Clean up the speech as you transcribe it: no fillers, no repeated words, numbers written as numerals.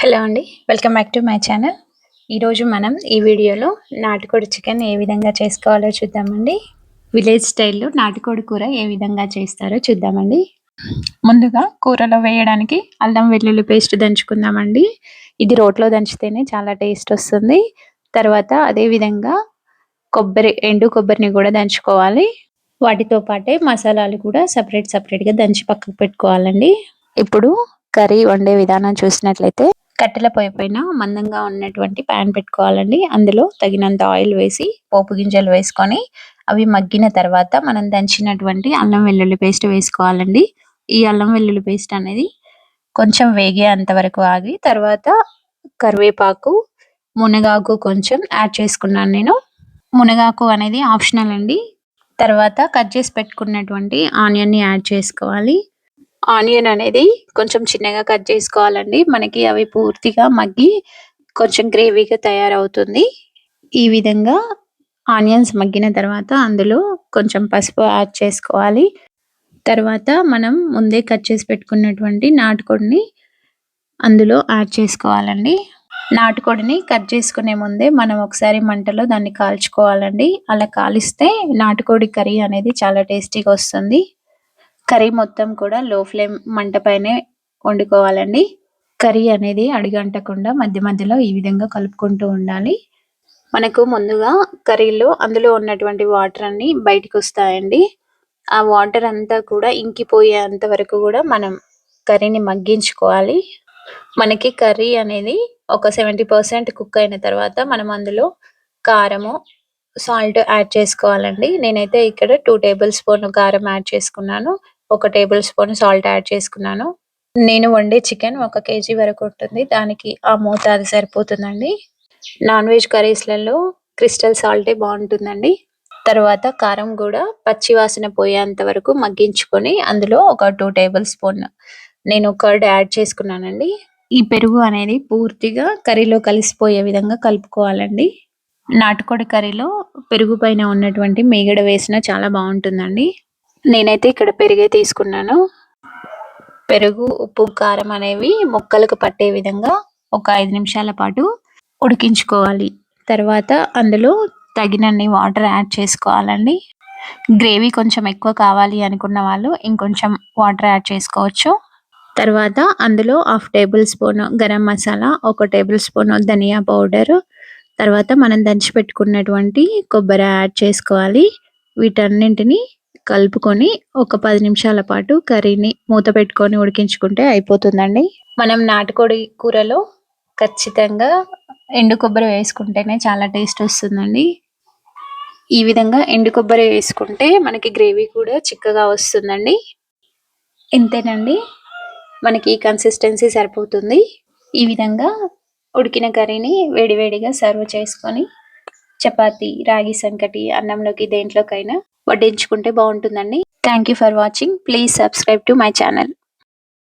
Hello అండి. Welcome back to my channel. ఈరోజు మనం ఈ వీడియోలో నాటుకోడి చికెన్ ఏ విధంగా చేసుకోవాలో చూద్దామండి. విలేజ్ స్టైల్లో నాటుకోడి కూర ఏ విధంగా చేస్తారో చూద్దామండి. ముందుగా కూరలో వేయడానికి అల్లం వెల్లుల్లి పేస్ట్ దంచుకుందామండి. ఇది రోట్లో దంచితేనే చాలా టేస్ట్ వస్తుంది. తర్వాత అదేవిధంగా ఎండు కొబ్బరిని కూడా దంచుకోవాలి. వాటితో పాటే మసాలాలు కూడా సపరేట్గా దంచి పక్కకు పెట్టుకోవాలండి. ఇప్పుడు కర్రీ వండే విధానం చూసినట్లయితే కట్టెల పొయ్యి పైన మందంగా ఉన్నటువంటి ప్యాన్ పెట్టుకోవాలండి. అందులో తగినంత ఆయిల్ వేసి పోపు గింజలు వేసుకొని అవి మగ్గిన తర్వాత మనం దంచినటువంటి అల్లం వెల్లుల్లి పేస్ట్ వేసుకోవాలండి. ఈ అల్లం వెల్లుల్లి పేస్ట్ అనేది కొంచెం వేగేంత వరకు ఆగి తర్వాత కరివేపాకు, మునగాకు కొంచెం యాడ్ చేసుకున్నాను నేను. మునగాకు అనేది ఆప్షనల్ అండి. తర్వాత కట్ చేసి పెట్టుకున్నటువంటి ఆనియన్ని యాడ్ చేసుకోవాలి. ఆనియన్ అనేది కొంచెం చిన్నగా కట్ చేసుకోవాలండి. మనకి అవి పూర్తిగా మగ్గి కొంచెం గ్రేవీగా తయారవుతుంది. ఈ విధంగా ఆనియన్స్ మగ్గిన తర్వాత అందులో కొంచెం పసుపు యాడ్ చేసుకోవాలి. తర్వాత మనం ముందే కట్ చేసి పెట్టుకున్నటువంటి నాటుకోడిని అందులో యాడ్ చేసుకోవాలండి. నాటుకోడిని కట్ చేసుకునే ముందే మనం ఒకసారి మంటలో దాన్ని కాల్చుకోవాలండి. అలా కాలిస్తే నాటుకోడి కర్రీ అనేది చాలా టేస్టీగా వస్తుంది. కర్రీ మొత్తం కూడా లో ఫ్లేమ్ మంట పైనే వండుకోవాలండి. కర్రీ అనేది అడుగంటకుండా మధ్య మధ్యలో ఈ విధంగా కలుపుకుంటూ ఉండాలి. మనకు ముందుగా కర్రీలో అందులో ఉన్నటువంటి వాటర్ అన్ని బయటకు వస్తాయండి. ఆ వాటర్ అంతా కూడా ఇంకిపోయేంత వరకు కూడా మనం కర్రీని మగ్గించుకోవాలి. మనకి కర్రీ అనేది ఒక 70% కుక్ అయిన తర్వాత మనం అందులో కారము, సాల్ట్ యాడ్ చేసుకోవాలండి. నేనైతే ఇక్కడ 2 టేబుల్ స్పూన్ కారం యాడ్ చేసుకున్నాను. 1 టేబుల్ స్పూన్ సాల్ట్ యాడ్ చేసుకున్నాను. నేను వండే చికెన్ 1 కేజీ వరకు ఉంటుంది. దానికి ఆ మోతాదు సరిపోతుందండి. నాన్ వెజ్ కర్రీస్లలో క్రిస్టల్ సాల్టే బాగుంటుందండి. తర్వాత కారం కూడా పచ్చి వాసన పోయేంత వరకు మగ్గించుకొని అందులో ఒక 2 టేబుల్ స్పూన్ నేను కర్డ్ యాడ్ చేసుకున్నానండి. ఈ పెరుగు అనేది పూర్తిగా కర్రీలో కలిసిపోయే విధంగా కలుపుకోవాలండి. నాటుకోడి కర్రీలో పెరుగు పైన ఉన్నటువంటి మీగడ వేసిన చాలా బాగుంటుందండి. నేనైతే ఇక్కడ పెరుగే తీసుకున్నాను. పెరుగు, ఉప్పు, కారం అనేవి ముక్కలకు పట్టే విధంగా ఒక 5 నిమిషాల పాటు ఉడికించుకోవాలి. తర్వాత అందులో తగినన్ని వాటర్ యాడ్ చేసుకోవాలండి. గ్రేవీ కొంచెం ఎక్కువ కావాలి అనుకున్న వాళ్ళు ఇంకొంచెం వాటర్ యాడ్ చేసుకోవచ్చు. తర్వాత అందులో 1/2 table spoon garam masala, 1 table spoon ధనియా పౌడర్, తర్వాత మనం దంచి పెట్టుకున్నటువంటి కొబ్బరి యాడ్ చేసుకోవాలి. వీటన్నింటిని కలుపుకొని ఒక 10 నిమిషాల పాటు కర్రీని మూత పెట్టుకొని ఉడికించుకుంటే అయిపోతుందండి. మనం నాటుకోడి కూరలో ఖచ్చితంగా ఎండు కొబ్బరి వేసుకుంటేనే చాలా టేస్ట్ వస్తుందండి. ఈ విధంగా ఎండు కొబ్బరి వేసుకుంటే మనకి గ్రేవీ కూడా చిక్కగా వస్తుందండి. ఇంతేనండి, మనకి ఈ కన్సిస్టెన్సీ సరిపోతుంది. ఈ విధంగా ఉడికిన కర్రీని వేడివేడిగా సర్వ్ చేసుకొని చపాతి, రాగి సంకటి, అన్నంలోకి దేంట్లోకైనా వడ్డించుకుంటే బాగుంటుందండి. Thank you for watching. Please subscribe to my channel.